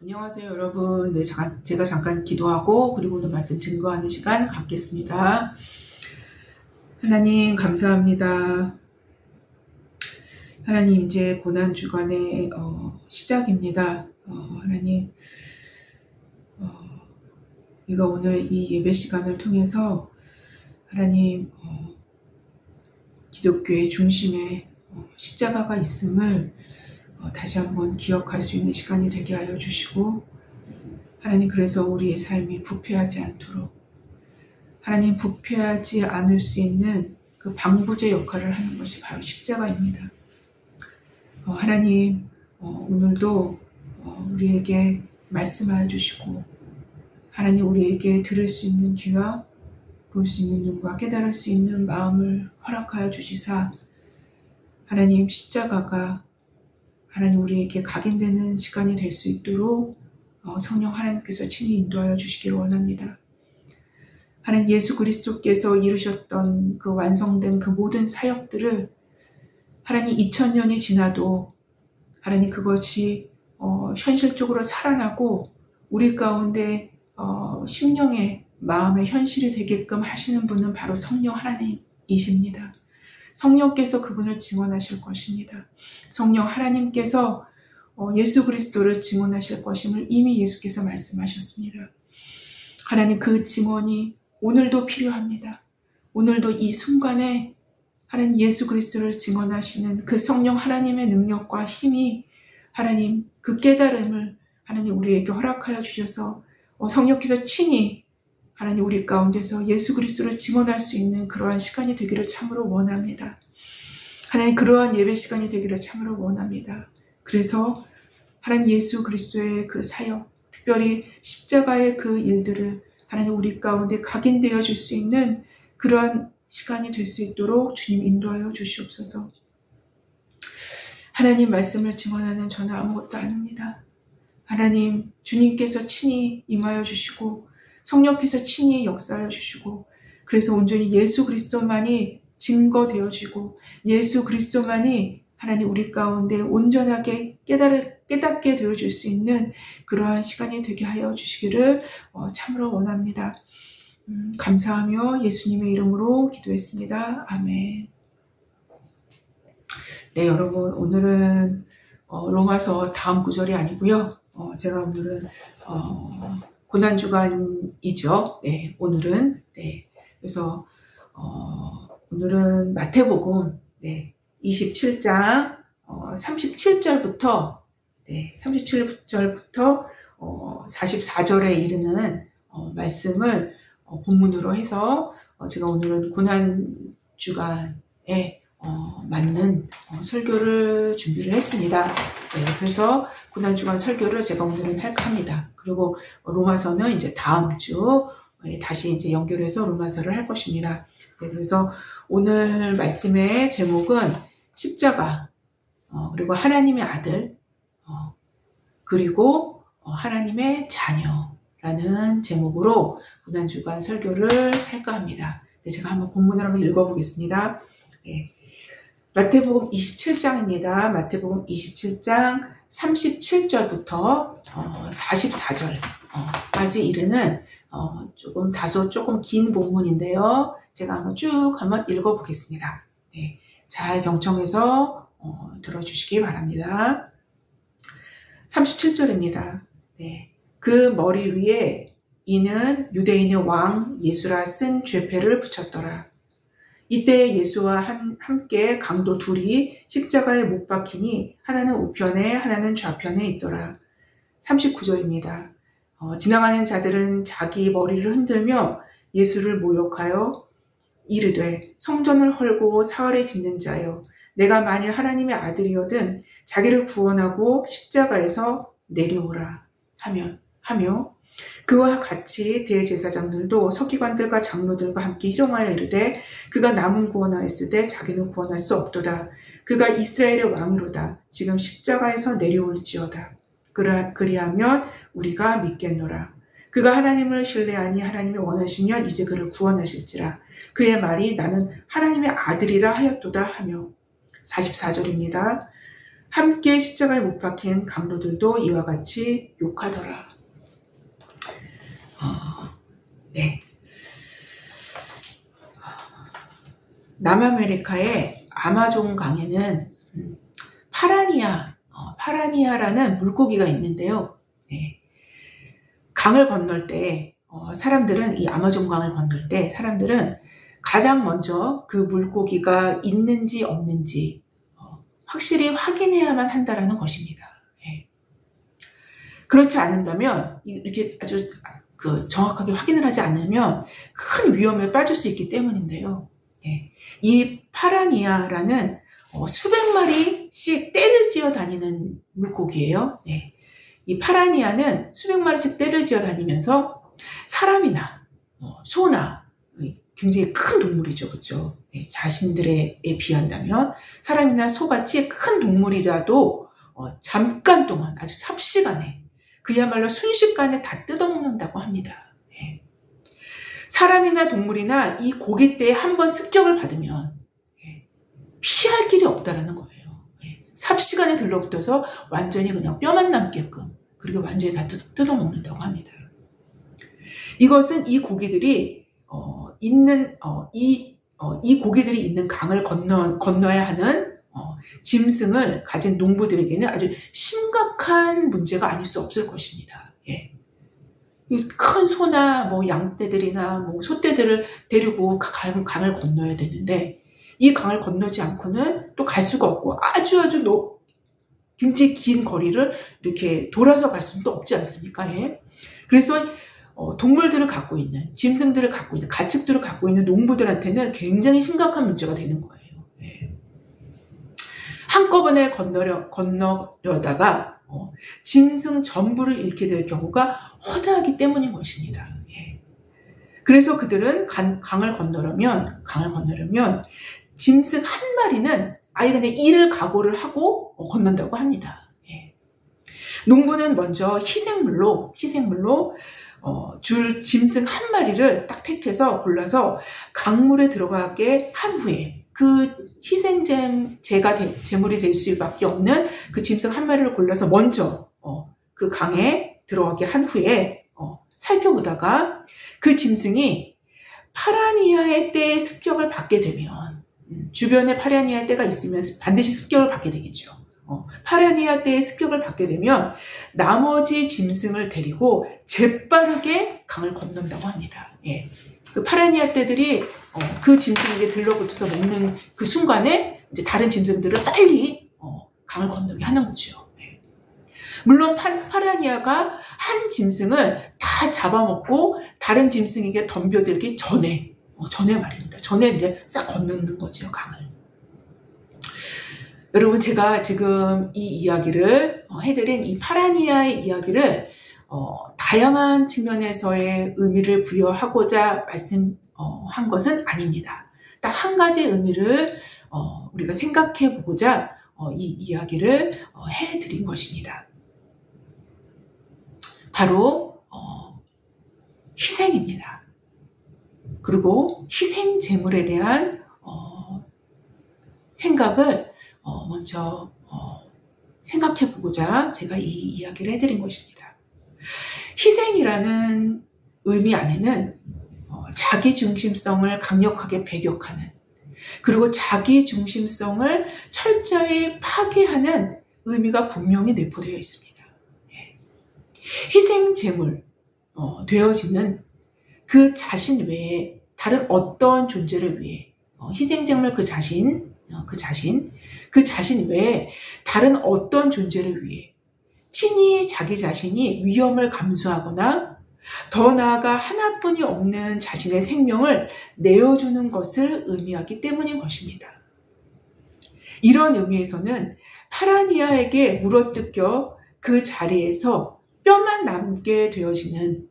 안녕하세요 여러분. 네, 제가 잠깐 기도하고 그리고 오늘 말씀 증거하는 시간 갖겠습니다. 하나님 감사합니다. 하나님 이제 고난주간의 시작입니다. 하나님 우리가 오늘 이 예배 시간을 통해서 하나님 기독교의 중심에 십자가가 있음을 다시 한번 기억할 수 있는 시간이 되게 하여 주시고, 하나님 그래서 우리의 삶이 부패하지 않도록 하나님 부패하지 않을 수 있는 그 방부제 역할을 하는 것이 바로 십자가입니다. 하나님 오늘도 우리에게 말씀하여 주시고, 하나님 우리에게 들을 수 있는 귀와 볼 수 있는 눈과 깨달을 수 있는 마음을 허락하여 주시사, 하나님 십자가가 하나님 우리에게 각인되는 시간이 될 수 있도록 성령 하나님께서 친히 인도하여 주시기를 원합니다. 하나님 예수 그리스도께서 이루셨던 그 완성된 그 모든 사역들을 하나님 2000년이 지나도 하나님 그것이 현실적으로 살아나고 우리 가운데 심령의 마음의 현실이 되게끔 하시는 분은 바로 성령 하나님이십니다. 성령께서 그분을 증언하실 것입니다. 성령 하나님께서 예수 그리스도를 증언하실 것임을 이미 예수께서 말씀하셨습니다. 하나님 그 증언이 오늘도 필요합니다. 오늘도 이 순간에 하나님 예수 그리스도를 증언하시는 그 성령 하나님의 능력과 힘이 하나님 그 깨달음을 하나님 우리에게 허락하여 주셔서 성령께서 친히 하나님 우리 가운데서 예수 그리스도를 증언할 수 있는 그러한 시간이 되기를 참으로 원합니다. 하나님 그러한 예배 시간이 되기를 참으로 원합니다. 그래서 하나님 예수 그리스도의 그 사역, 특별히 십자가의 그 일들을 하나님 우리 가운데 각인되어 줄 수 있는 그러한 시간이 될 수 있도록 주님 인도하여 주시옵소서. 하나님 말씀을 증언하는 저는 아무것도 아닙니다. 하나님 주님께서 친히 임하여 주시고 성령께서 친히 역사하여 주시고, 그래서 온전히 예수 그리스도만이 증거되어지고 예수 그리스도만이 하나님 우리 가운데 온전하게 깨닫게 되어줄 수 있는 그러한 시간이 되게 하여 주시기를 참으로 원합니다. 감사하며 예수님의 이름으로 기도했습니다. 아멘. 네, 여러분 오늘은 로마서 다음 구절이 아니고요. 제가 오늘은 고난주간이죠. 네, 오늘은 그래서 오늘은 마태복음 27장 37절부터 44절에 이르는 말씀을 본문으로 해서 제가 오늘은 고난주간에 맞는 설교를 준비를 했습니다. 그래서 고난주간 설교를 제가 오늘은 할까 합니다. 그리고 로마서는 이제 다음 주 다시 이제 연결해서 로마서를 할 것입니다. 그래서 오늘 말씀의 제목은 십자가, 그리고 하나님의 아들, 그리고 하나님의 자녀라는 제목으로 고난주간 설교를 할까 합니다. 제가 한번 본문을 한번 읽어보겠습니다. 마태복음 27장입니다. 마태복음 27장 37절부터 44절까지 이르는 조금 긴 본문인데요. 제가 한번 쭉 읽어보겠습니다. 잘 경청해서 들어주시기 바랍니다. 37절입니다. 그 머리 위에 이는 유대인의 왕 예수라 쓴 죄패를 붙였더라. 이때 예수와 함께 강도 둘이 십자가에 못 박히니 하나는 우편에 하나는 좌편에 있더라. 39절입니다. 지나가는 자들은 자기 머리를 흔들며 예수를 모욕하여 이르되 성전을 헐고 사흘에 짓는 자여, 내가 만일 하나님의 아들이거든 자기를 구원하고 십자가에서 내려오라 하며 그와 같이 대제사장들도 서기관들과 장로들과 함께 희롱하여 이르되 그가 남은 구원하였으되 자기는 구원할 수 없도다. 그가 이스라엘의 왕이로다. 지금 십자가에서 내려올지어다. 그리하면 우리가 믿겠노라. 그가 하나님을 신뢰하니 하나님이 원하시면 이제 그를 구원하실지라. 그의 말이 나는 하나님의 아들이라 하였도다 하며. 44절입니다. 함께 십자가에 못 박힌 강도들도 이와 같이 욕하더라. 네. 남아메리카의 아마존 강에는 파라니아라는 물고기가 있는데요. 네. 강을 건널 때 사람들은 이 아마존 강을 건널 때 사람들은 가장 먼저 그 물고기가 있는지 없는지 확실히 확인해야만 한다라는 것입니다. 네. 그렇지 않는다면 이렇게 아주 정확하게 확인을 하지 않으면 큰 위험에 빠질 수 있기 때문인데요. 네. 이 파라니아라는 수백 마리씩 떼를 지어 다니는 물고기예요. 네. 이 파라니아는 수백 마리씩 떼를 지어 다니면서 사람이나 소나 굉장히 큰 동물이죠. 그렇죠? 네. 자신들에 비한다면 사람이나 소같이 큰 동물이라도 잠깐 동안 아주 삽시간에 그야말로 순식간에 다 뜯어먹는다고 합니다. 네. 사람이나 동물이나 이 고깃대에 한번 습격을 받으면 피할 길이 없다라는 거예요. 삽시간에 들러붙어서 완전히 그냥 뼈만 남게끔 그리고 완전히 다 뜯어먹는다고 합니다. 이것은 이 고기들이 이 고기들이 있는 강을 건너야 하는 짐승을 가진 농부들에게는 아주 심각한 문제가 아닐 수 없을 것입니다. 예. 큰 소나 양떼들이나 소떼들을 데리고 강을 건너야 되는데 이 강을 건너지 않고는 또 갈 수가 없고 아주 굉장히 긴 거리를 이렇게 돌아서 갈 수는 또 없지 않습니까? 예. 그래서 동물들을 갖고 있는 짐승들을 갖고 있는 가축들을 갖고 있는 농부들한테는 굉장히 심각한 문제가 되는 거예요. 예. 한꺼번에 건너려다가 짐승 전부를 잃게 될 경우가 허다하기 때문인 것입니다. 예. 그래서 그들은 강을 건너려면 짐승 한 마리는 아예 그냥 이를 각오를 하고 건넌다고 합니다. 예. 농부는 먼저 희생물로 줄 짐승 한 마리를 딱 택해서 골라서 강물에 들어가게 한 후에 그 제물이 될 수밖에 없는 그 짐승 한 마리를 골라서 먼저 그 강에 들어가게 한 후에 살펴보다가 그 짐승이 파라니아의 떼의 습격을 받게 되면 주변에 파라니아 떼가 있으면 반드시 습격을 받게 되겠죠. 파라니아 떼의 습격을 받게 되면 나머지 짐승을 데리고 재빠르게 강을 건넌다고 합니다. 예. 그 파라니아 떼들이 그 짐승에게 들러붙어서 먹는 그 순간에 이제 다른 짐승들을 빨리 강을 건너게 하는 거죠. 예. 물론 파라니아가 한 짐승을 다 잡아먹고 다른 짐승에게 덤벼들기 전에 말입니다. 전에 이제 싹 건너는 거죠, 강을. 여러분, 제가 지금 이 이야기를 해드린 이 파라니아의 이야기를 다양한 측면에서의 의미를 부여하고자 말씀한 것은 아닙니다. 딱 한 가지 의미를 우리가 생각해 보고자 이 이야기를 해드린 것입니다. 바로 희생입니다. 그리고 희생 제물에 대한 생각을 먼저 생각해 보고자 제가 이 이야기를 해드린 것입니다. 희생이라는 의미 안에는 자기중심성을 강력하게 배격하는 그리고 자기중심성을 철저히 파괴하는 의미가 분명히 내포되어 있습니다. 희생 제물 되어지는 그 자신 외에 다른 어떤 존재를 위해 희생제물 그 자신 외에 다른 어떤 존재를 위해 친히 자기 자신이 위험을 감수하거나 더 나아가 하나뿐이 없는 자신의 생명을 내어주는 것을 의미하기 때문인 것입니다. 이런 의미에서는 파라니아에게 물어뜯겨 그 자리에서 뼈만 남게 되어지는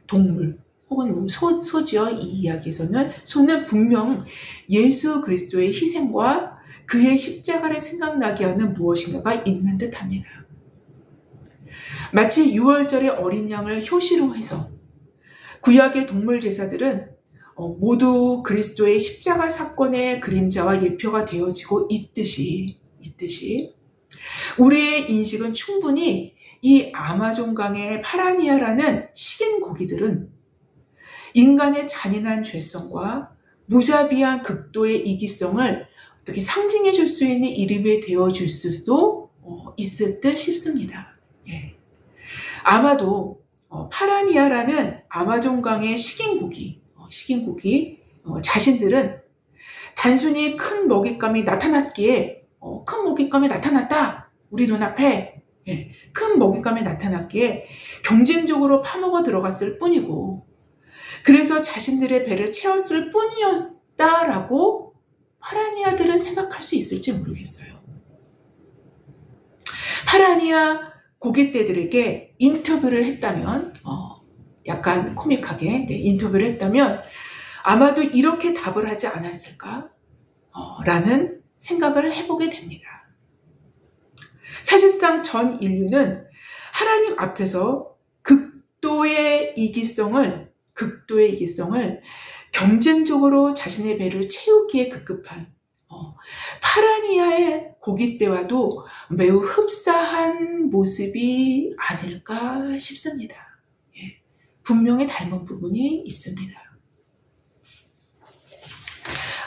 동물 혹은 소지요. 이 이야기에서는 소는 분명 예수 그리스도의 희생과 그의 십자가를 생각나게 하는 무엇인가가 있는 듯합니다. 마치 6월절의 어린 양을 효시로 해서 구약의 동물 제사들은 모두 그리스도의 십자가 사건의 그림자와 예표가 되어지고 있듯이 있듯이 우리의 인식은 충분히 이 아마존강의 파라니아라는 식인 고기들은 인간의 잔인한 죄성과 무자비한 극도의 이기성을 어떻게 상징해 줄 수 있는 이름이 되어 줄 수도 있을 듯 싶습니다. 예. 아마도 파라니아라는 아마존강의 식인 고기 자신들은 단순히 큰 먹잇감이 나타났기에 큰 먹잇감이 나타났다. 우리 눈앞에 큰 먹잇감이 나타났기에 경쟁적으로 파먹어 들어갔을 뿐이고 그래서 자신들의 배를 채웠을 뿐이었다라고 파라니아들은 생각할 수 있을지 모르겠어요. 파라니아 고깃대들에게 인터뷰를 했다면 약간 코믹하게 인터뷰를 했다면 아마도 이렇게 답을 하지 않았을까 라는 생각을 해보게 됩니다. 사실상 전 인류는 하나님 앞에서 극도의 이기성을 경쟁적으로 자신의 배를 채우기에 급급한 파라니아의 고깃대와도 매우 흡사한 모습이 아닐까 싶습니다. 예, 분명히 닮은 부분이 있습니다.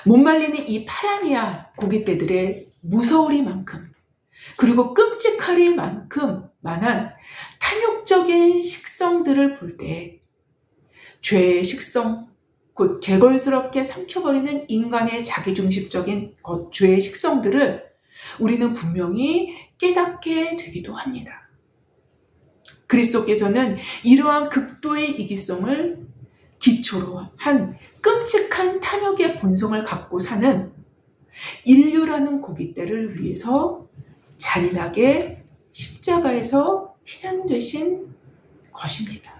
못 말리는 이 파라니아 고깃대들의 무서우리만큼 그리고 끔찍하리만큼만한 탐욕적인 식성들을 볼 때 죄의 식성, 곧 개걸스럽게 삼켜버리는 인간의 자기중심적인 죄의 식성들을 우리는 분명히 깨닫게 되기도 합니다. 그리스도께서는 이러한 극도의 이기성을 기초로 한 끔찍한 탐욕의 본성을 갖고 사는 인류라는 고깃대를 위해서 잔인하게 십자가에서 희생되신 것입니다.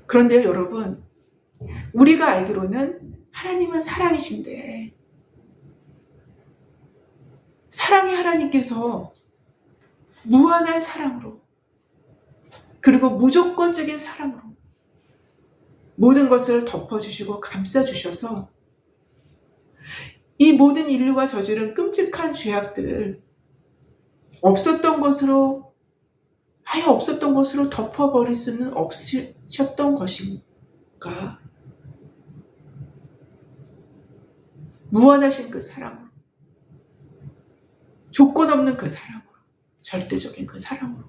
그런데 여러분, 우리가 알기로는 하나님은 사랑이신데 사랑의 하나님께서 무한한 사랑으로 그리고 무조건적인 사랑으로 모든 것을 덮어주시고 감싸주셔서 이 모든 인류가 저지른 끔찍한 죄악들을 없었던 것으로 덮어버릴 수는 없으셨던 것인가? 무한하신 그 사랑으로, 조건 없는 그 사랑으로, 절대적인 그 사랑으로.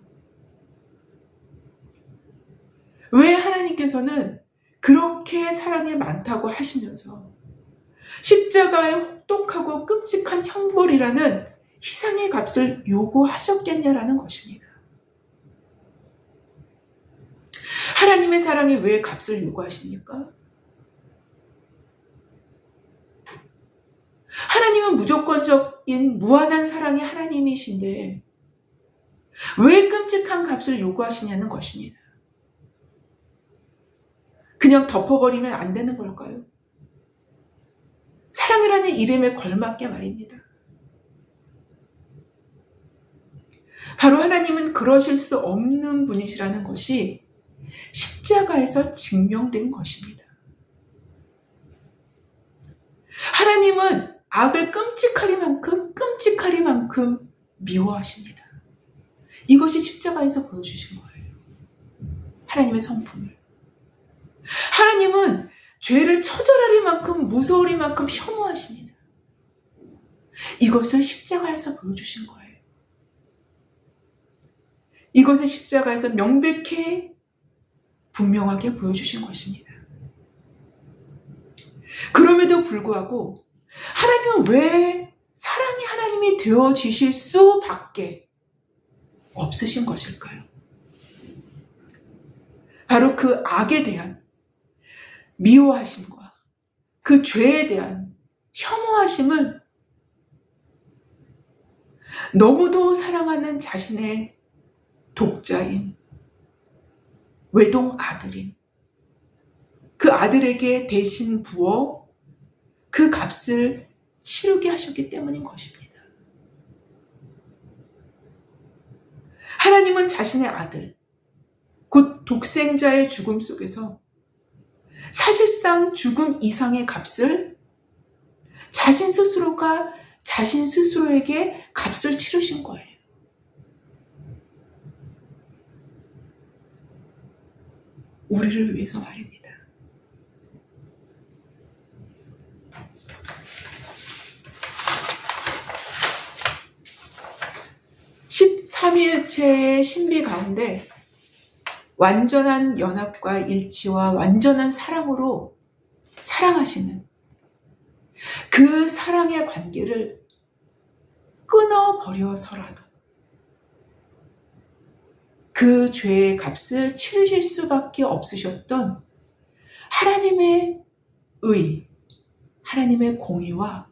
왜 하나님께서는 그렇게 사랑이 많다고 하시면서 십자가의 혹독하고 끔찍한 형벌이라는 희생의 값을 요구하셨겠냐라는 것입니다. 하나님의 사랑이 왜 값을 요구하십니까? 하나님은 무조건적인 무한한 사랑의 하나님이신데 왜 끔찍한 값을 요구하시냐는 것입니다. 그냥 덮어버리면 안 되는 걸까요? 사랑이라는 이름에 걸맞게 말입니다. 바로 하나님은 그러실 수 없는 분이시라는 것이 십자가에서 증명된 것입니다. 하나님은 악을 끔찍하리만큼 미워하십니다. 이것이 십자가에서 보여주신 거예요. 하나님의 성품을. 하나님은 죄를 처절하리만큼 무서우리만큼 혐오하십니다. 이것을 십자가에서 보여주신 거예요. 이것을 십자가에서 명백히 분명하게 보여주신 것입니다. 그럼에도 불구하고 하나님은 왜 사랑이 하나님이 되어지실 수밖에 없으신 것일까요? 바로 그 악에 대한 미워하심과 그 죄에 대한 혐오하심을 너무도 사랑하는 자신의 독자인 외동 아들인 그 아들에게 대신 부어 그 값을 치르게 하셨기 때문인 것입니다. 하나님은 자신의 아들, 곧 독생자의 죽음 속에서 사실상 죽음 이상의 값을 자신 스스로가 자신 스스로에게 값을 치르신 거예요. 우리를 위해서 말입니다. 13일체의 신비 가운데 완전한 연합과 일치와 완전한 사랑으로 사랑하시는 그 사랑의 관계를 끊어버려서라도 그 죄의 값을 치르실 수밖에 없으셨던 하나님의 의, 하나님의 공의와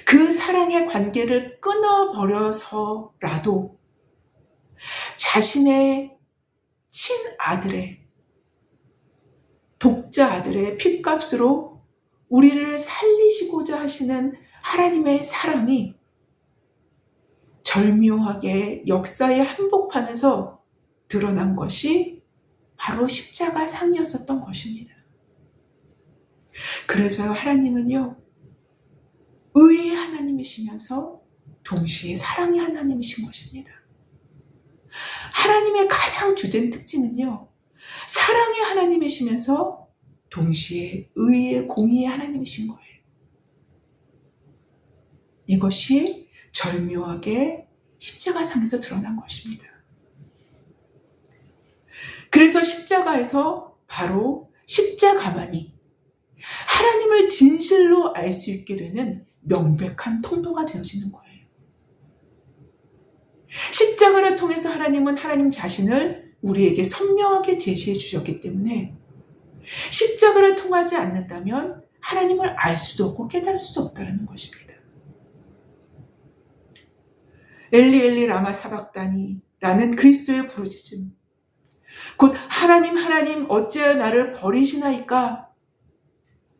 그 사랑의 관계를 끊어버려서라도 자신의 친아들의, 독자 아들의 핏값으로 우리를 살리시고자 하시는 하나님의 사랑이 절묘하게 역사의 한복판에서 드러난 것이 바로 십자가 상이었었던 것입니다. 그래서요, 하나님은요, 의의 하나님이시면서 동시에 사랑의 하나님이신 것입니다. 하나님의 가장 주된 특징은요, 사랑의 하나님이시면서 동시에 의의 공의의 하나님이신 거예요. 이것이 절묘하게 십자가상에서 드러난 것입니다. 그래서 십자가에서 바로 십자가만이 하나님을 진실로 알 수 있게 되는 명백한 통로가 되어지는 거예요. 십자가를 통해서 하나님은 하나님 자신을 우리에게 선명하게 제시해 주셨기 때문에 십자가를 통하지 않는다면 하나님을 알 수도 없고 깨달을 수도 없다는 것입니다. 엘리 엘리 라마 사박다니 라는 그리스도의 부르짖음, 곧 하나님 하나님 어찌하여 나를 버리시나이까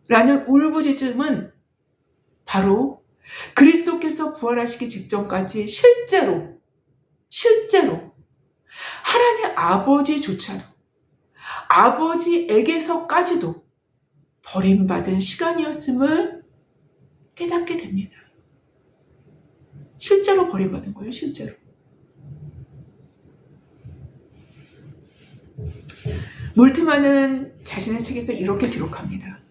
라는 울부짖음은 바로 그리스도께서 부활하시기 직전까지 실제로 하나님 아버지조차도 아버지에게서까지도 버림받은 시간이었음을 깨닫게 됩니다. 실제로 버림받은 거예요. 실제로. 몰트만은 자신의 책에서 이렇게 기록합니다.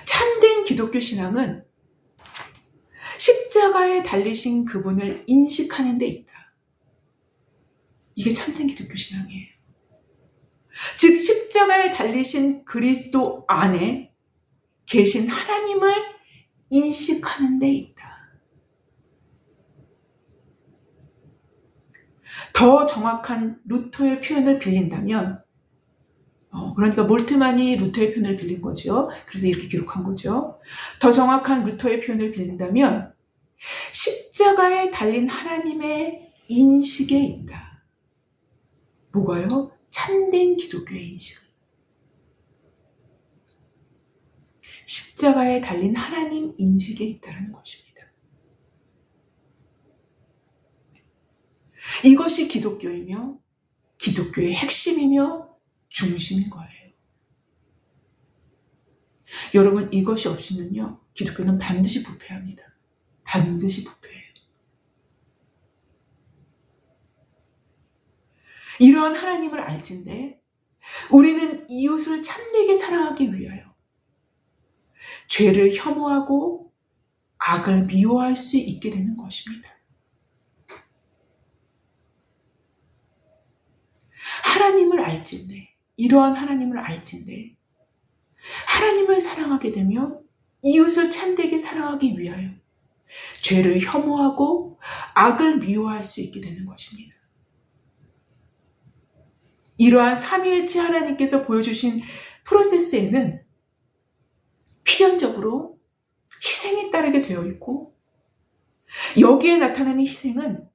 참된 기독교 신앙은 십자가에 달리신 그분을 인식하는 데 있다. 이게 참된 기독교 신앙이에요. 즉 십자가에 달리신 그리스도 안에 계신 하나님을 인식하는 데 있다. 더 정확한 루터의 표현을 빌린다면, 그러니까 몰트만이 루터의 표현을 빌린 거죠. 그래서 이렇게 기록한 거죠. 더 정확한 루터의 표현을 빌린다면 십자가에 달린 하나님의 인식에 있다. 뭐가요? 참된 기독교의 인식. 십자가에 달린 하나님 인식에 있다는 것입니다. 이것이 기독교이며 기독교의 핵심이며 중심인 거예요. 여러분, 이것이 없이는요, 기독교는 반드시 부패합니다. 반드시 부패해요. 이러한 하나님을 알진데 우리는 이웃을 참되게 사랑하기 위하여 죄를 혐오하고 악을 미워할 수 있게 되는 것입니다. 하나님을 알진데, 이러한 하나님을 알진데 하나님을 사랑하게 되면 이웃을 참되게 사랑하기 위하여 죄를 혐오하고 악을 미워할 수 있게 되는 것입니다. 이러한 삼위일체 하나님께서 보여주신 프로세스에는 필연적으로 희생이 따르게 되어 있고, 여기에 나타나는 희생은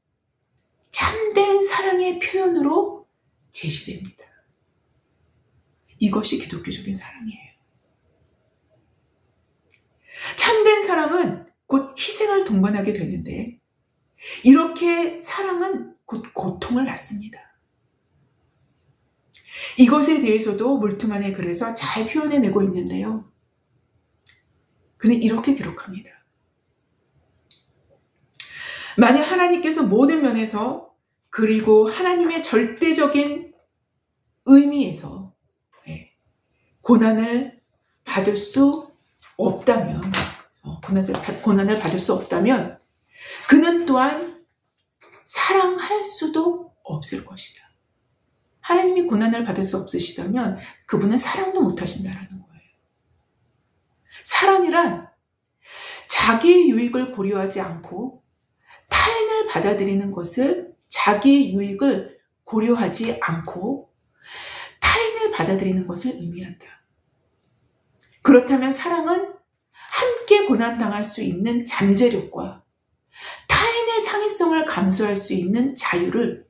참된 사랑의 표현으로 제시됩니다. 이것이 기독교적인 사랑이에요. 참된 사랑은 곧 희생을 동반하게 되는데, 이렇게 사랑은 곧 고통을 낳습니다. 이것에 대해서도 몰트만의 글에서 잘 표현해내고 있는데요. 그는 이렇게 기록합니다. 만약 하나님께서 모든 면에서 그리고 하나님의 절대적인 의미에서 고난을 받을 수 없다면, 고난을 받을 수 없다면 그는 또한 사랑할 수도 없을 것이다. 하나님이 고난을 받을 수 없으시다면 그분은 사랑도 못하신다라는 거예요. 사랑이란 자기의 유익을 고려하지 않고 타인을 받아들이는 것을 자기의 유익을 고려하지 않고 타인을 받아들이는 것을 의미한다. 그렇다면 사랑은 함께 고난당할 수 있는 잠재력과 타인의 상위성을 감수할 수 있는 자유를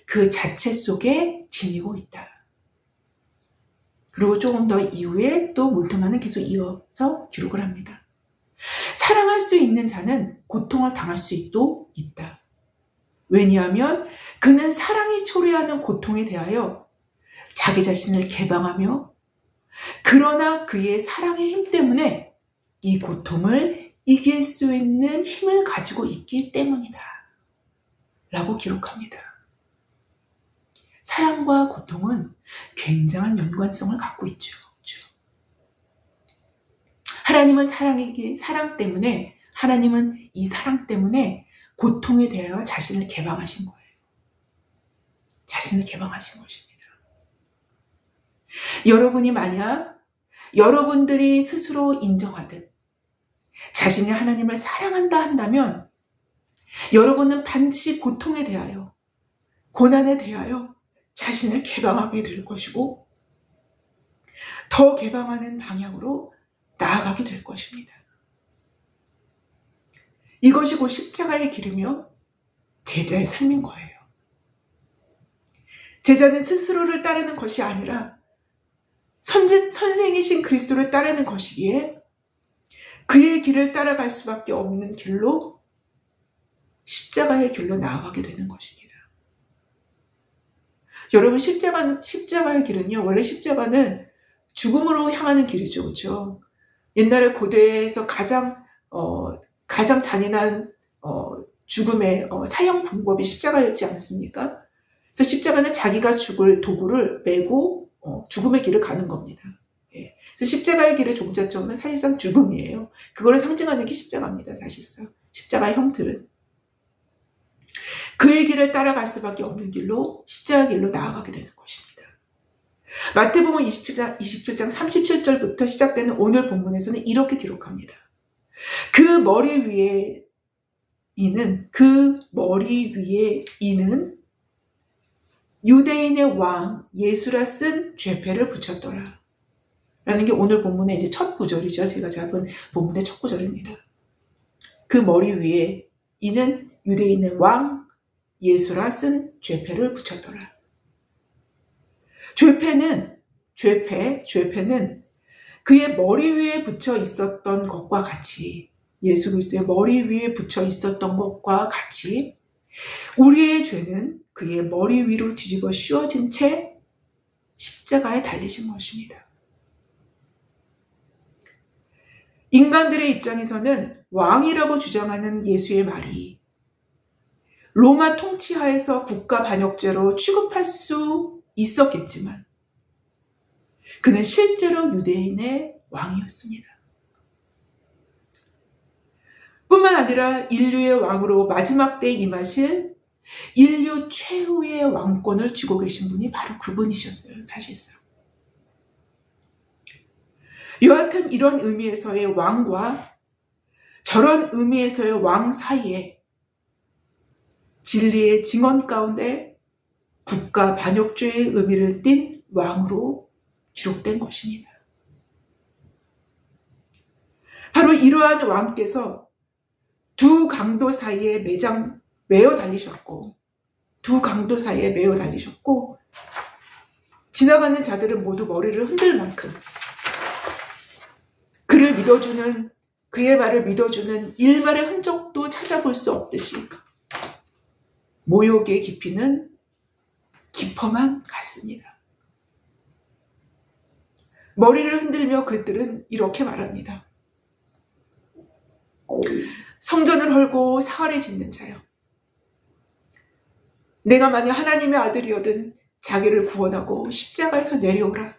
그 자체 속에 지니고 있다. 그리고 조금 더 이후에 또 몰트만은 계속 이어서 기록을 합니다. 사랑할 수 있는 자는 고통을 당할 수도 있다. 왜냐하면 그는 사랑이 초래하는 고통에 대하여 자기 자신을 개방하며 그러나 그의 사랑의 힘 때문에 이 고통을 이길 수 있는 힘을 가지고 있기 때문이다. 라고 기록합니다. 사랑과 고통은 굉장한 연관성을 갖고 있죠. 하나님은 하나님은 이 사랑 때문에 고통에 대하여 자신을 개방하신 거예요. 자신을 개방하신 것입니다. 여러분이 만약 여러분들이 스스로 인정하듯 자신이 하나님을 사랑한다 한다면 여러분은 반드시 고통에 대하여, 고난에 대하여 자신을 개방하게 될 것이고 더 개방하는 방향으로 나아가게 될 것입니다. 이것이 곧 십자가의 길이며 제자의 삶인 거예요. 제자는 스스로를 따르는 것이 아니라 선생이신 그리스도를 따르는 것이기에 그의 길을 따라갈 수밖에 없는 길로 십자가의 길로 나아가게 되는 것입니다. 여러분, 십자가의 길은요, 원래 십자가는 죽음으로 향하는 길이죠. 그렇죠? 옛날에 고대에서 가장 잔인한 죽음의 사형 방법이 십자가였지 않습니까? 그래서 십자가는 자기가 죽을 도구를 메고 죽음의 길을 가는 겁니다. 예. 그래서 십자가의 길의 종자점은 사실상 죽음이에요. 그거를 상징하는 게 십자가입니다. 사실상 십자가의 형틀은 그의 길을 따라갈 수밖에 없는 길로 십자가 길로 나아가게 되는 것입니다. 마태복음 27장 37절부터 시작되는 오늘 본문에서는 이렇게 기록합니다. 그 머리 위에 이는 유대인의 왕 예수라 쓴 죄패를 붙였더라. 라는 게 오늘 본문의 이제 첫 구절이죠. 제가 잡은 본문의 첫 구절입니다. 그 머리 위에 이는 유대인의 왕 예수라 쓴 죄패를 붙였더라. 죄패는 그의 머리 위에 붙여 있었던 것과 같이, 예수 그리스도의 머리 위에 붙여 있었던 것과 같이 우리의 죄는 그의 머리 위로 뒤집어 씌워진 채 십자가에 달리신 것입니다. 인간들의 입장에서는 왕이라고 주장하는 예수의 말이 로마 통치하에서 국가 반역죄로 취급할 수 있었겠지만 그는 실제로 유대인의 왕이었습니다. 뿐만 아니라 인류의 왕으로 마지막 때에 임하실 인류 최후의 왕권을 쥐고 계신 분이 바로 그분이셨어요. 사실상. 여하튼 이런 의미에서의 왕과 저런 의미에서의 왕 사이에 진리의 증언 가운데 국가 반역죄의 의미를 띤 왕으로 기록된 것입니다. 바로 이러한 왕께서 두 강도 사이에 매어 달리셨고 지나가는 자들은 모두 머리를 흔들 만큼 그의 말을 믿어주는 일말의 흔적도 찾아볼 수 없듯이 모욕의 깊이는 깊어만 갔습니다. 머리를 흔들며 그들은 이렇게 말합니다. 성전을 헐고 사활에 짓는 자여, 내가 만약 하나님의 아들이거든 자기를 구원하고 십자가에서 내려오라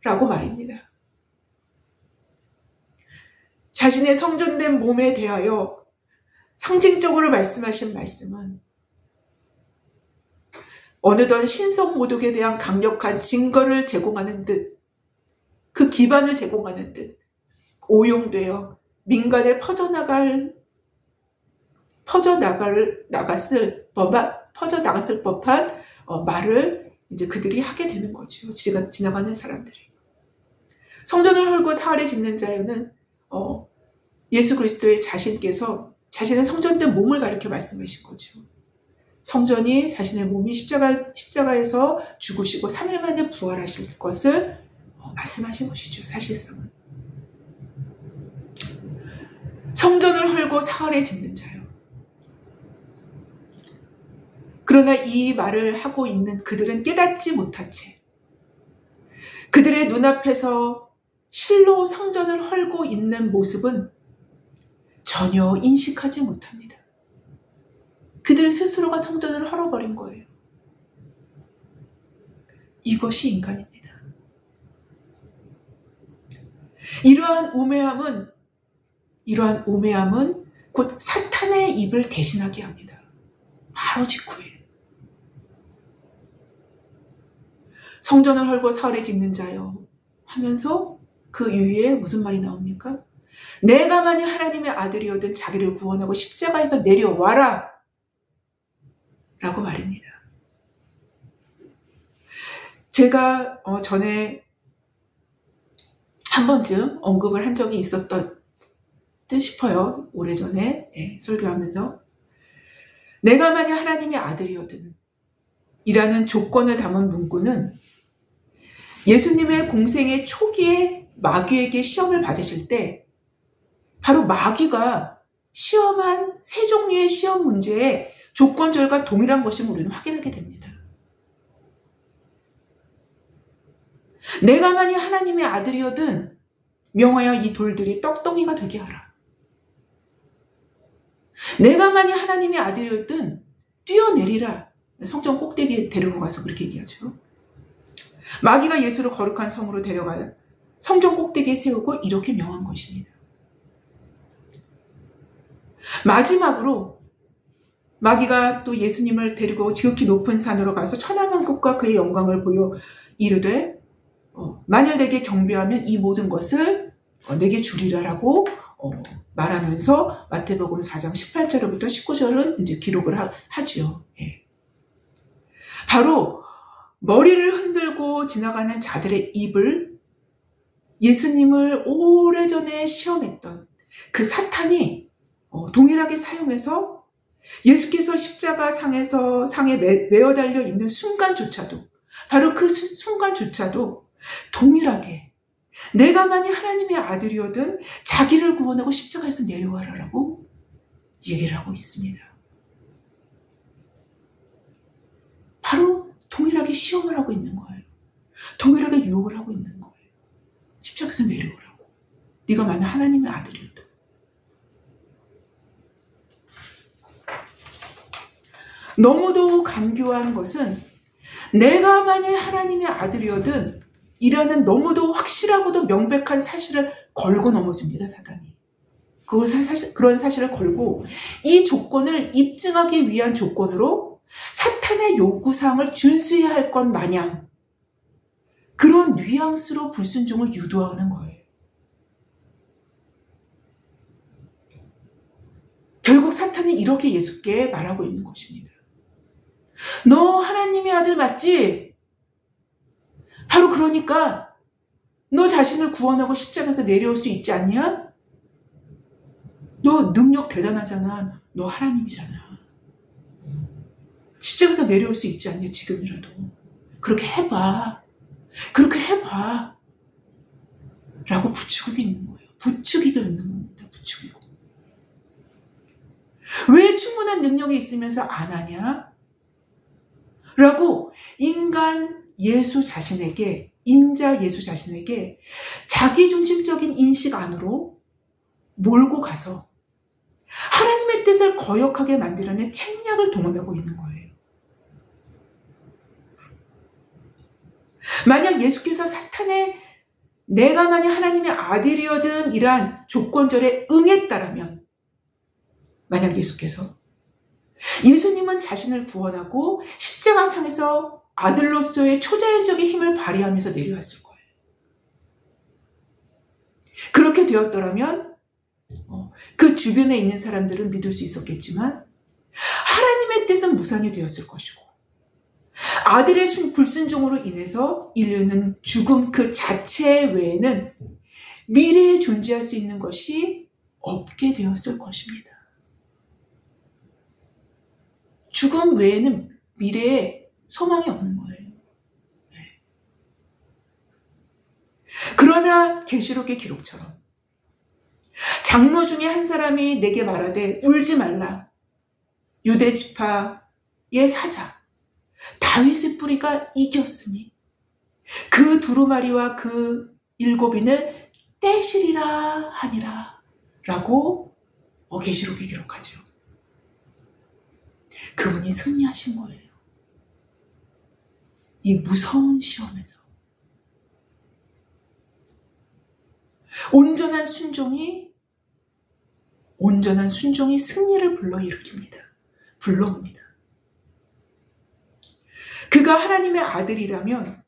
라고 말입니다. 자신의 성전된 몸에 대하여 상징적으로 말씀하신 말씀은 어느덧 신성모독에 대한 강력한 증거를 제공하는 듯, 그 기반을 제공하는 듯 오용되어 민간에 퍼져나갔을 법한 말을 이제 그들이 하게 되는 거죠. 지나가는 사람들이. 성전을 헐고 사흘에 짓는 자여는 예수 그리스도의 자신께서 자신의 성전된 몸을 가리켜 말씀하신 거죠. 성전이 자신의 몸이 십자가에서 죽으시고 3일 만에 부활하실 것을 말씀하신 것이죠. 사실상은. 성전을 헐고 사흘에 짓는 자요. 그러나 이 말을 하고 있는 그들은 깨닫지 못한 채 그들의 눈앞에서 실로 성전을 헐고 있는 모습은 전혀 인식하지 못합니다. 그들 스스로가 성전을 헐어버린 거예요. 이것이 인간입니다. 이러한 우매함은 곧 사탄의 입을 대신하게 합니다. 바로 직후에. 성전을 헐고 사흘에 짓는 자요 하면서 그 이후에 무슨 말이 나옵니까? 내가 만약 하나님의 아들이거든 자기를 구원하고 십자가에서 내려와라 라고 말입니다. 제가 전에 한 번쯤 언급을 한 적이 있었던 듯 싶어요. 오래전에 설교하면서 내가 만약 하나님의 아들이거든 이라는 조건을 담은 문구는 예수님의 공생의 초기에 마귀에게 시험을 받으실 때 바로 마귀가 시험한 세 종류의 시험 문제에 조건절과 동일한 것임을 우리는 확인하게 됩니다. 내가 만약 하나님의 아들이거든 명하여 이 돌들이 떡덩이가 되게 하라. 내가 만약 하나님의 아들이거든 뛰어내리라. 성전 꼭대기에 데리고 가서 그렇게 얘기하죠. 마귀가 예수를 거룩한 성으로 데려가 성전 꼭대기에 세우고 이렇게 명한 것입니다. 마지막으로 마귀가 또 예수님을 데리고 지극히 높은 산으로 가서 천하만국과 그의 영광을 보여 이르되 만일 내게 경배하면 이 모든 것을 내게 주리라라고 말하면서 마태복음 4장 18절부터 19절은 이제 기록을 하죠. 예. 바로 머리를 흔들고 지나가는 자들의 입을 예수님을 오래전에 시험했던 그 사탄이 동일하게 사용해서 예수께서 십자가 상에 매어 달려 있는 순간조차도 바로 그 순간조차도 동일하게 내가 만약 하나님의 아들이거든 자기를 구원하고 십자가에서 내려와라라고 얘기를 하고 있습니다. 바로 동일하게 시험을 하고 있는 거예요. 동일하게 유혹을 하고 있는 거예요. 십자가에서 내려오라고. 네가 만약 하나님의 아들이거든. 너무도 간교한 것은 내가 만약 하나님의 아들이거든 이라는 너무도 확실하고도 명백한 사실을 걸고 넘어집니다. 사단이. 그런 사실을 걸고 이 조건을 입증하기 위한 조건으로 사탄의 요구사항을 준수해야 할 것 마냥 그런 뉘앙스로 불순종을 유도하는 거예요. 결국 사탄은 이렇게 예수께 말하고 있는 것입니다. 너 하나님의 아들 맞지? 바로 그러니까 너 자신을 구원하고 십자가에서 내려올 수 있지 않냐? 너 능력 대단하잖아. 너 하나님이잖아. 십자가에서 내려올 수 있지 않냐? 지금이라도. 그렇게 해봐. 그렇게 해봐. 라고 부추기고 있는 거예요. 부추기고 있는 겁니다. 부추기고. 왜 충분한 능력이 있으면서 안 하냐? 라고 인자 예수 자신에게 자기중심적인 인식 안으로 몰고 가서 하나님의 뜻을 거역하게 만들어낸 책략을 동원하고 있는 거예요. 만약 예수께서 사탄의 내가 만약 하나님의 아들이어든 이란 조건절에 응했다라면, 만약 예수님은 자신을 구원하고 십자가상에서 아들로서의 초자연적인 힘을 발휘하면서 내려왔을 거예요. 그렇게 되었더라면 그 주변에 있는 사람들은 믿을 수 있었겠지만 하나님의 뜻은 무산이 되었을 것이고, 아들의 불순종으로 인해서 인류는 죽음 그 자체 외에는 미래에 존재할 수 있는 것이 없게 되었을 것입니다. 죽음 외에는 미래에 소망이 없는 거예요. 그러나 계시록의 기록처럼 장로 중에 한 사람이 내게 말하되 울지 말라. 유대 지파의 사자 다윗의 뿌리가 이겼으니 그 두루마리와 그 일곱인을 떼시리라 하니라 라고 계시록이 기록하죠. 그분이 승리하신 거예요. 이 무서운 시험에서 온전한 순종이 승리를 불러옵니다. 그가 하나님의 아들이라면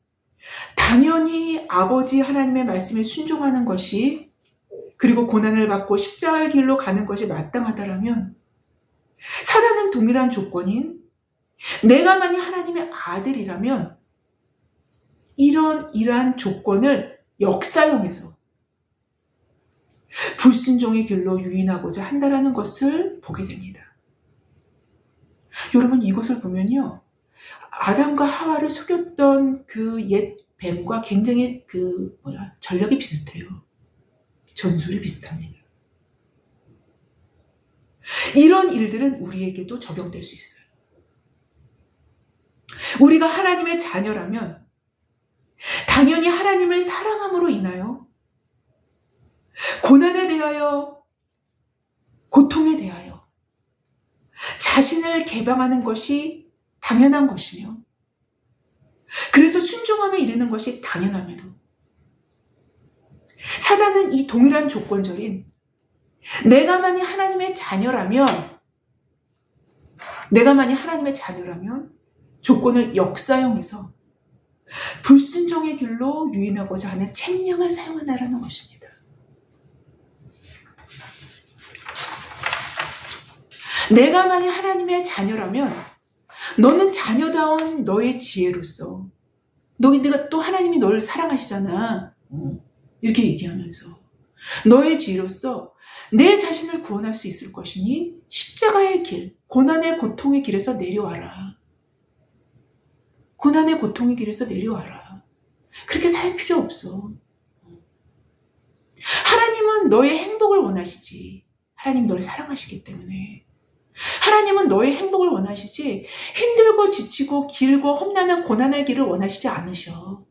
당연히 아버지 하나님의 말씀에 순종하는 것이, 그리고 고난을 받고 십자가의 길로 가는 것이 마땅하다라면, 사단은 동일한 조건인 내가 만약 하나님의 아들이라면 이러한 조건을 역사용해서 불순종의 길로 유인하고자 한다라는 것을 보게 됩니다. 여러분, 이것을 보면요, 아담과 하와를 속였던 그 옛 뱀과 굉장히 전략이 비슷해요. 전술이 비슷합니다. 이런 일들은 우리에게도 적용될 수 있어요. 우리가 하나님의 자녀라면 당연히 하나님을 사랑함으로 인하여 고난에 대하여, 고통에 대하여 자신을 개방하는 것이 당연한 것이며, 그래서 순종함에 이르는 것이 당연함에도 사단은 이 동일한 조건절인 내가 만약 하나님의 자녀라면 조건을 역사용해서 불순종의 길로 유인하고자 하는 책령을 사용한다라는 것입니다. 내가 만약 하나님의 자녀라면 너는 자녀다운 너의 지혜로서, 내가 또 하나님이 너를 사랑하시잖아, 이렇게 얘기하면서 너의 지혜로서 내 자신을 구원할 수 있을 것이니 십자가의 길, 고난의 고통의 길에서 내려와라. 고난의 고통의 길에서 내려와라. 그렇게 살 필요 없어. 하나님은 너의 행복을 원하시지. 하나님 너를 사랑하시기 때문에. 하나님은 너의 행복을 원하시지 힘들고 지치고 길고 험난한 고난의 길을 원하시지 않으셔.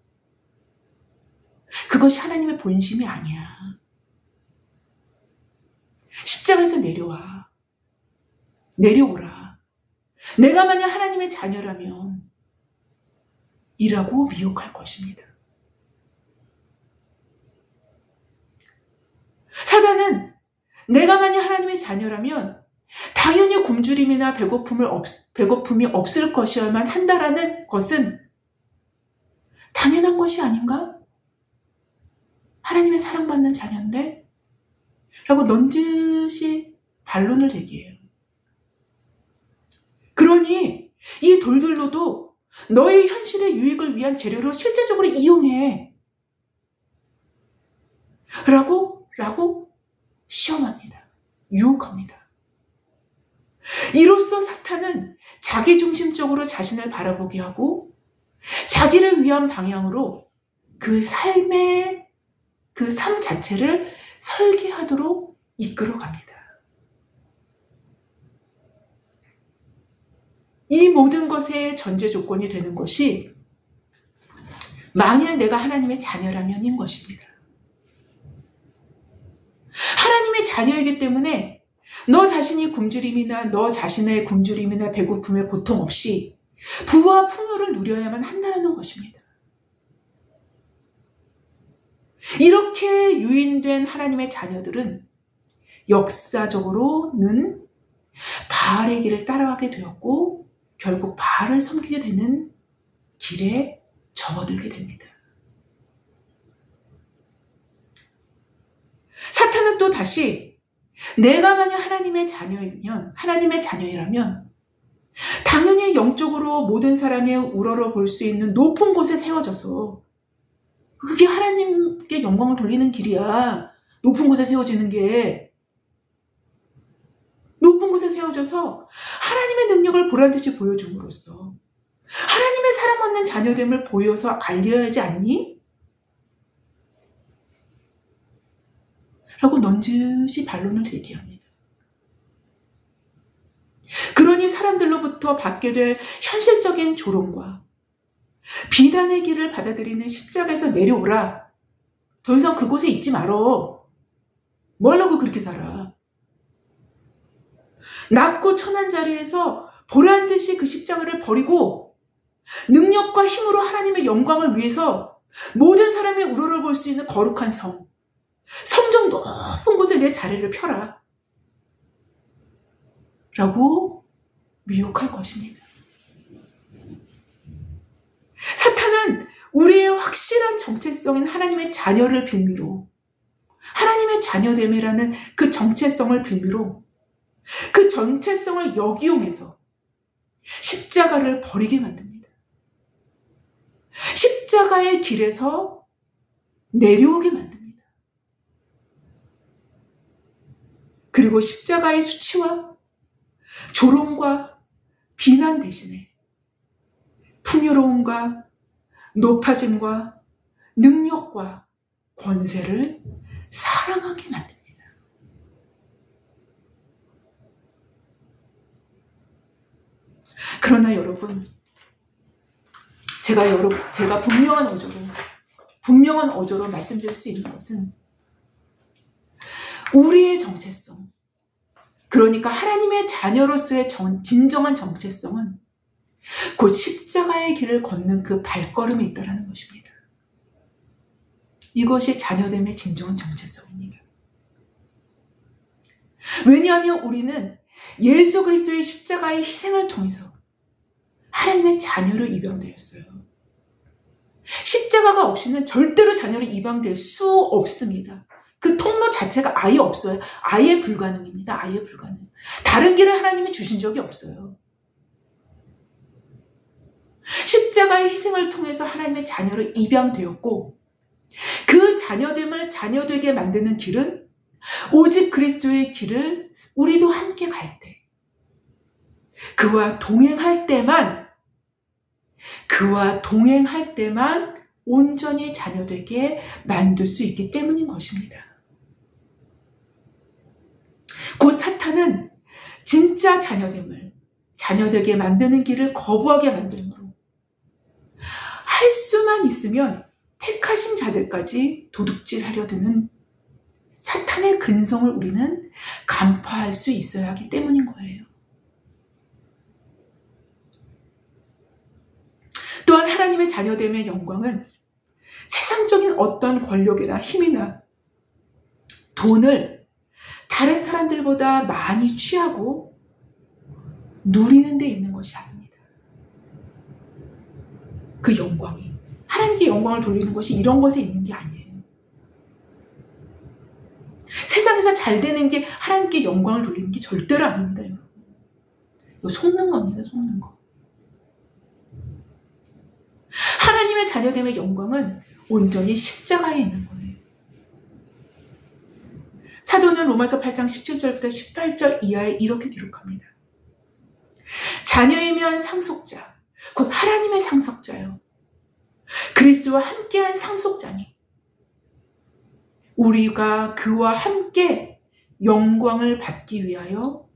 그것이 하나님의 본심이 아니야. 십자가에서 내려오라. 내가 만약 하나님의 자녀라면 이라고 미혹할 것입니다. 사단은 내가 만약 하나님의 자녀라면 당연히 굶주림이나 배고픔이 없을 것이어야만 한다라는 것은 당연한 것이 아닌가? 하나님의 사랑받는 자녀인데? 라고 넌지시 반론을 제기해요. 그러니 이 돌들로도 너의 현실의 유익을 위한 재료로 실제적으로 이용해. 라고 시험합니다. 유혹합니다. 이로써 사탄은 자기중심적으로 자신을 바라보게 하고 자기를 위한 방향으로 그 삶 자체를 설계하도록 이끌어갑니다. 이 모든 것의 전제 조건이 되는 것이 만일 내가 하나님의 자녀라면인 것입니다. 하나님의 자녀이기 때문에 너 자신의 굶주림이나 배고픔의 고통 없이 부와 풍요를 누려야만 한다는 것입니다. 이렇게 유인된 하나님의 자녀들은 역사적으로는 바알의 길을 따라가게 되었고 결국 바알을 섬기게 되는 길에 접어들게 됩니다. 사탄은 또 다시 내가 만약 하나님의 자녀이라면 당연히 영적으로 모든 사람이 우러러 볼 수 있는 높은 곳에 세워져서 그게 하나님께 영광을 돌리는 길이야. 높은 곳에 세워지는 게. 높은 곳에 세워져서 하나님의 능력을 보란듯이 보여줌으로써 하나님의 사랑받는 자녀됨을 보여서 알려야 하지 않니? 라고 넌지시 반론을 제기합니다. 그러니 사람들로부터 받게 될 현실적인 조롱과 비난의 길을 받아들이는 십자가에서 내려오라. 더 이상 그곳에 있지 말어. 뭐 하려고 그렇게 살아. 낮고 천한 자리에서 보란듯이 그 십자가를 버리고 능력과 힘으로 하나님의 영광을 위해서 모든 사람이 우러러볼 수 있는 거룩한 성정 높은 곳에 내 자리를 펴라. 라고 미혹할 것입니다. 사탄은 우리의 확실한 정체성인 하나님의 자녀를 빌미로, 하나님의 자녀됨이라는 그 정체성을 빌미로 그 정체성을 역이용해서 십자가를 버리게 만듭니다. 십자가의 길에서 내려오게 만듭니다. 그리고 십자가의 수치와 조롱과 비난 대신에 풍요로움과 높아짐과 능력과 권세를 사랑하게 만듭니다. 그러나 여러분, 제가 분명한 어조로 말씀드릴 수 있는 것은 우리의 정체성, 그러니까 하나님의 자녀로서의 진정한 정체성은 곧 십자가의 길을 걷는 그 발걸음에 있다는 것입니다. 이것이 자녀됨의 진정한 정체성입니다. 왜냐하면 우리는 예수 그리스도의 십자가의 희생을 통해서 하나님의 자녀로 입양되었어요. 십자가가 없이는 절대로 자녀로 입양될 수 없습니다. 그 통로 자체가 아예 없어요. 아예 불가능입니다. 아예 불가능. 다른 길을 하나님이 주신 적이 없어요. 십자가의 희생을 통해서 하나님의 자녀로 입양되었고 그 자녀됨을 자녀되게 만드는 길은 오직 그리스도의 길을 우리도 함께 갈 때, 그와 동행할 때만 온전히 자녀되게 만들 수 있기 때문인 것입니다. 곧 사탄은 진짜 자녀되게 만드는 길을 거부하게 만들므로 할 수만 있으면 택하신 자들까지 도둑질하려 드는 사탄의 근성을 우리는 간파할 수 있어야 하기 때문인 거예요. 또한 하나님의 자녀됨의 영광은 세상적인 어떤 권력이나 힘이나 돈을 다른 사람들보다 많이 취하고 누리는 데 있는 것이 아닙니다. 그 영광이 하나님께 영광을 돌리는 것이 이런 것에 있는 게 아니에요. 세상에서 잘 되는 게 하나님께 영광을 돌리는 게 절대로 아닙니다. 여러분. 이거 속는 겁니다. 속는 거. 하나님의 자녀됨의 영광은 온전히 십자가에 있는 거예요. 사도는 로마서 8장 17절부터 18절 이하에 이렇게 기록합니다. 자녀이면 상속자, 곧 하나님의 상속자요. 그리스도와 함께한 상속자니 우리가 그와 함께 영광을 받기 위하여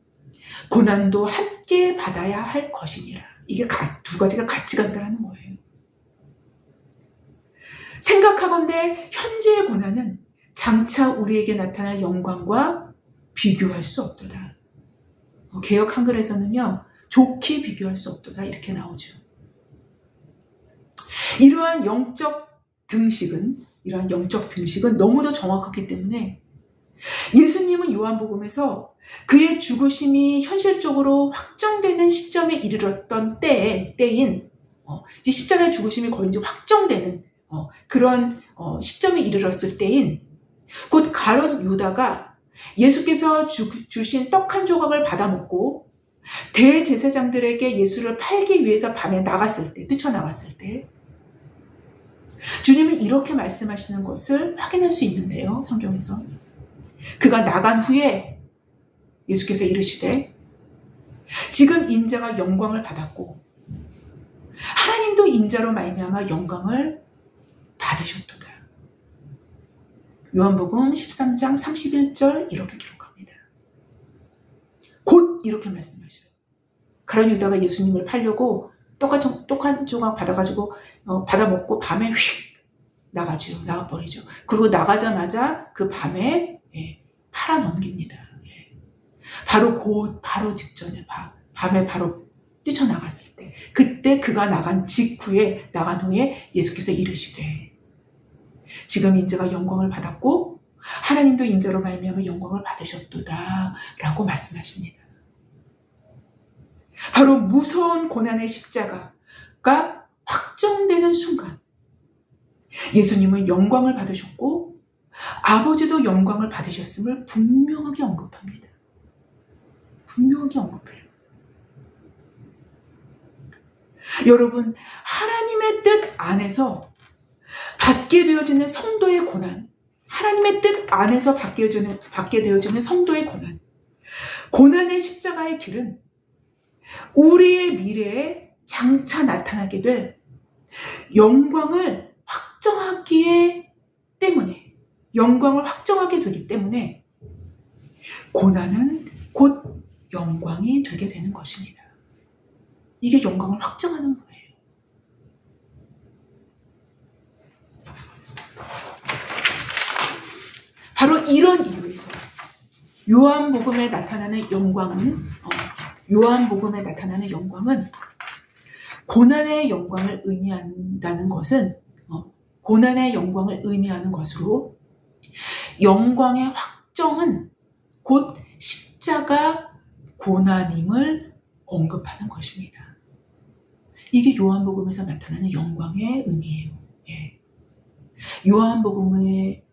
고난도 함께 받아야 할 것이니라. 이게 두 가지가 같이 간다는 거예요. 생각하건대 현재의 고난은 장차 우리에게 나타날 영광과 비교할 수 없도다. 개역 한글에서는요, 좋게 비교할 수 없도다 이렇게 나오죠. 이러한 영적 등식은 이런 영적 등식은 너무도 정확하기 때문에 예수님은 요한복음에서 그의 죽으심이 현실적으로 확정되는 시점에 이르렀던 때인 이제 십자가의 죽으심이 거의 이제 확정되는 그런 시점에 이르렀을 때인 곧 가룟 유다가 예수께서 주신 떡 한 조각을 받아 먹고 대제사장들에게 예수를 팔기 위해서 밤에 나갔을 때, 뛰쳐나갔을 때 주님은 이렇게 말씀하시는 것을 확인할 수 있는데요. 성경에서 그가 나간 후에 예수께서 이르시되 지금 인자가 영광을 받았고 하나님도 인자로 말미암아 영광을 받으셨도다. 요한복음 13장 31절 이렇게 기록합니다. 곧 이렇게 말씀하셔요. 가룟 유다가 예수님을 팔려고 떡 한 조각 받아가지고 받아 먹고 밤에 휙 나가버리죠. 그리고 나가자마자 그 밤에 팔아 넘깁니다. 바로 직전에 밤에 바로 뛰쳐나갔을 때 그때 그가 나간 후에 예수께서 이르시되 지금 인자가 영광을 받았고 하나님도 인자로 말미암아 영광을 받으셨도다 라고 말씀하십니다. 바로 무서운 고난의 십자가가 확정되는 순간 예수님은 영광을 받으셨고 아버지도 영광을 받으셨음을 분명하게 언급합니다. 분명하게 언급해요. 여러분, 하나님의 뜻 안에서 받게 되어지는 성도의 고난, 하나님의 뜻 안에서 받게 되어지는 성도의 고난의 십자가의 길은 우리의 미래에 장차 나타나게 될 영광을 확정하게 되기 때문에 고난은 곧 영광이 되게 되는 것입니다. 이게 영광을 확정하는 거예요. 바로 이런 이유에서 요한복음에 나타나는 영광은 고난의 영광을 의미한다는 것은 고난의 영광을 의미하는 것으로 영광의 확정은 곧 십자가 고난임을 언급하는 것입니다. 이게 요한복음에서 나타나는 영광의 의미예요. 예. 요한복음의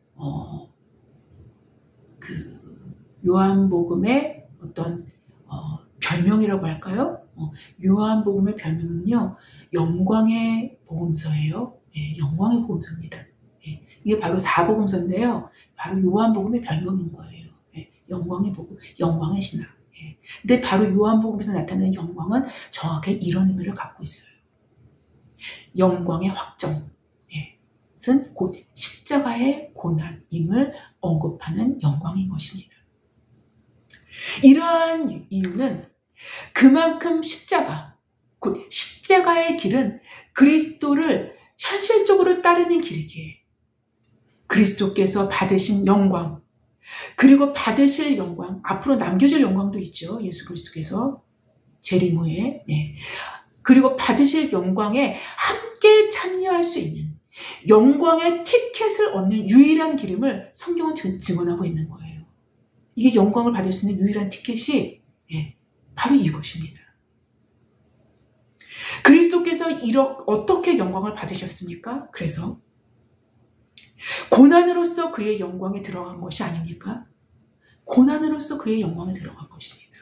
어떤 별명이라고 할까요? 요한복음의 별명은요, 영광의 복음서예요. 예, 영광의 복음서입니다. 예, 이게 바로 사복음서인데요. 바로 요한복음의 별명인 거예요. 예, 영광의 복음, 영광의 신학. 예, 근데 바로 요한복음에서 나타나는 영광은 정확히 이런 의미를 갖고 있어요. 영광의 확정. 은 곧 십자가의 고난임을 언급하는 영광인 것입니다. 이러한 이유는 그만큼 곧 십자가의 길은 그리스도를 현실적으로 따르는 길이기에 그리스도께서 받으신 영광, 그리고 받으실 영광, 앞으로 남겨질 영광도 있죠. 예수 그리스도께서 재림 후에. 그리고 받으실 영광에 함께 참여할 수 있는 영광의 티켓을 얻는 유일한 길임을 성경은 증언하고 있는 거예요. 이게 영광을 받을 수 있는 유일한 티켓이 바로 이것입니다. 그리스도께서 어떻게 영광을 받으셨습니까? 그래서 고난으로서 그의 영광에 들어간 것이 아닙니까? 고난으로서 그의 영광에 들어간 것입니다.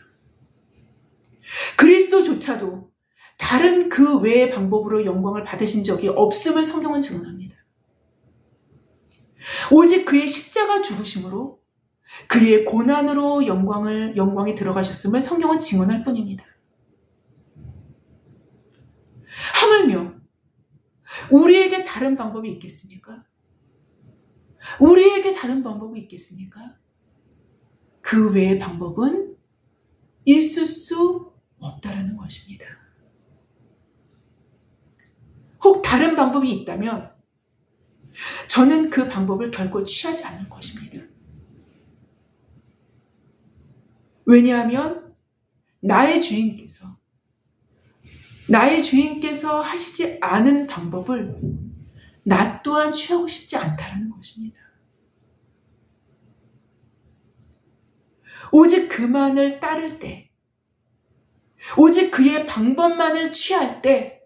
그리스도조차도 다른 그 외의 방법으로 영광을 받으신 적이 없음을 성경은 증언합니다. 오직 그의 십자가 죽으심으로 그의 고난으로 영광에 들어가셨음을 성경은 증언할 뿐입니다. 하물며 우리에게 다른 방법이 있겠습니까? 그 외의 방법은 있을 수 없다라는 것입니다. 혹 다른 방법이 있다면 저는 그 방법을 결코 취하지 않을 것입니다. 왜냐하면 나의 주인께서 하시지 않은 방법을 나 또한 취하고 싶지 않다라는 것입니다. 오직 그만을 따를 때, 오직 그의 방법만을 취할 때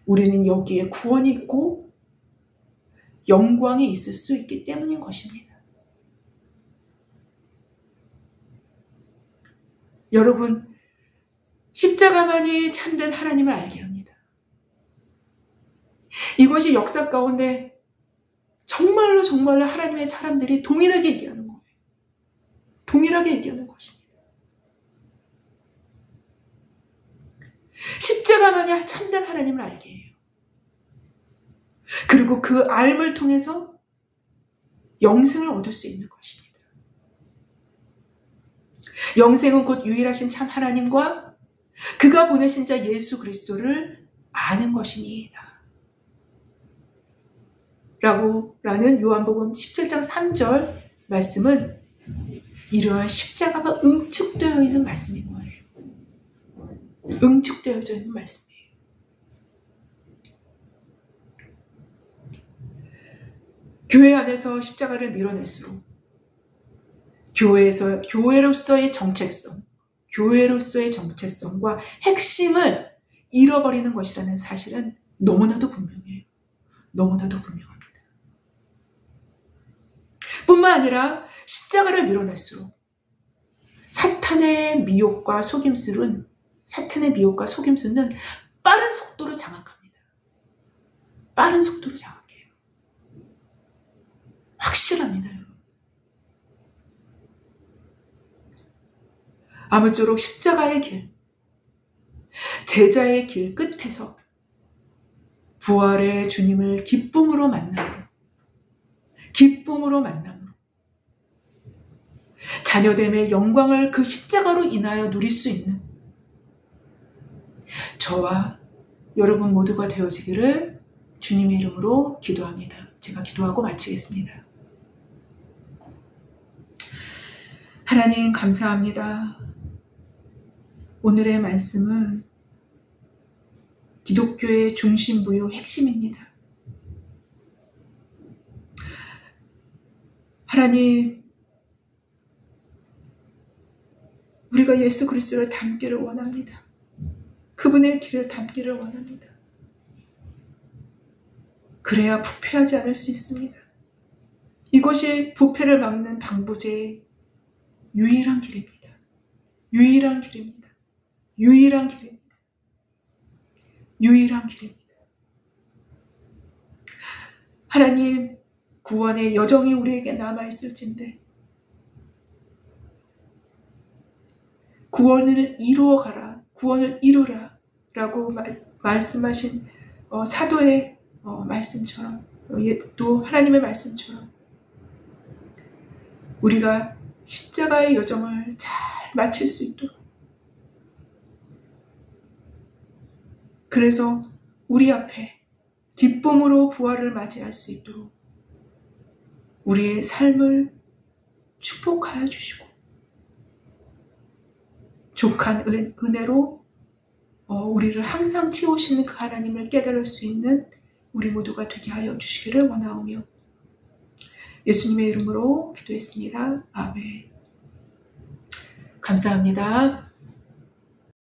우리는 여기에 구원이 있고 영광이 있을 수 있기 때문인 것입니다. 여러분, 십자가만이 참된 하나님을 알게 합니다. 이것이 역사 가운데 정말로 하나님의 사람들이 동일하게 얘기하는 거예요. 동일하게 얘기하는 것입니다. 십자가만이 참된 하나님을 알게 해요. 그리고 그 알을 통해서 영생을 얻을 수 있는 것입니다. 영생은 곧 유일하신 참 하나님과 그가 보내신 자 예수 그리스도를 아는 것이니이다. 라는 요한복음 17장 3절 말씀은 이러한 십자가가 응축되어 있는 말씀인 거예요. 응축되어져 있는 말씀이에요. 교회 안에서 십자가를 밀어낼수록 교회로서의 정체성과 핵심을 잃어버리는 것이라는 사실은 너무나도 분명해요. 너무나도 분명합니다. 뿐만 아니라 십자가를 밀어낼수록 사탄의 미혹과 속임수는 빠른 속도로 장악합니다. 빠른 속도로 장악해요. 확실합니다, 여러분. 아무쪼록 십자가의 길, 제자의 길 끝에서 부활의 주님을 기쁨으로 만남으로 자녀됨의 영광을 그 십자가로 인하여 누릴 수 있는 저와 여러분 모두가 되어지기를 주님의 이름으로 기도합니다. 제가 기도하고 마치겠습니다. 하나님 감사합니다. 오늘의 말씀은 기독교의 중심부요 핵심입니다. 하나님, 우리가 예수 그리스도를 닮기를 원합니다. 그분의 길을 닮기를 원합니다. 그래야 부패하지 않을 수 있습니다. 이것이 부패를 막는 방부제의 유일한 길입니다. 유일한 길입니다. 유일한 길입니다. 유일한 길입니다. 하나님, 구원의 여정이 우리에게 남아있을진데 구원을 이루어가라, 구원을 이루라 라고 말씀하신 사도의 말씀처럼 또 하나님의 말씀처럼 우리가 십자가의 여정을 잘 마칠 수 있도록, 그래서 우리 앞에 기쁨으로 부활을 맞이할 수 있도록 우리의 삶을 축복하여 주시고 족한 은혜로 우리를 항상 채우시는 그 하나님을 깨달을 수 있는 우리 모두가 되게 하여 주시기를 원하오며 예수님의 이름으로 기도했습니다. 아멘. 감사합니다.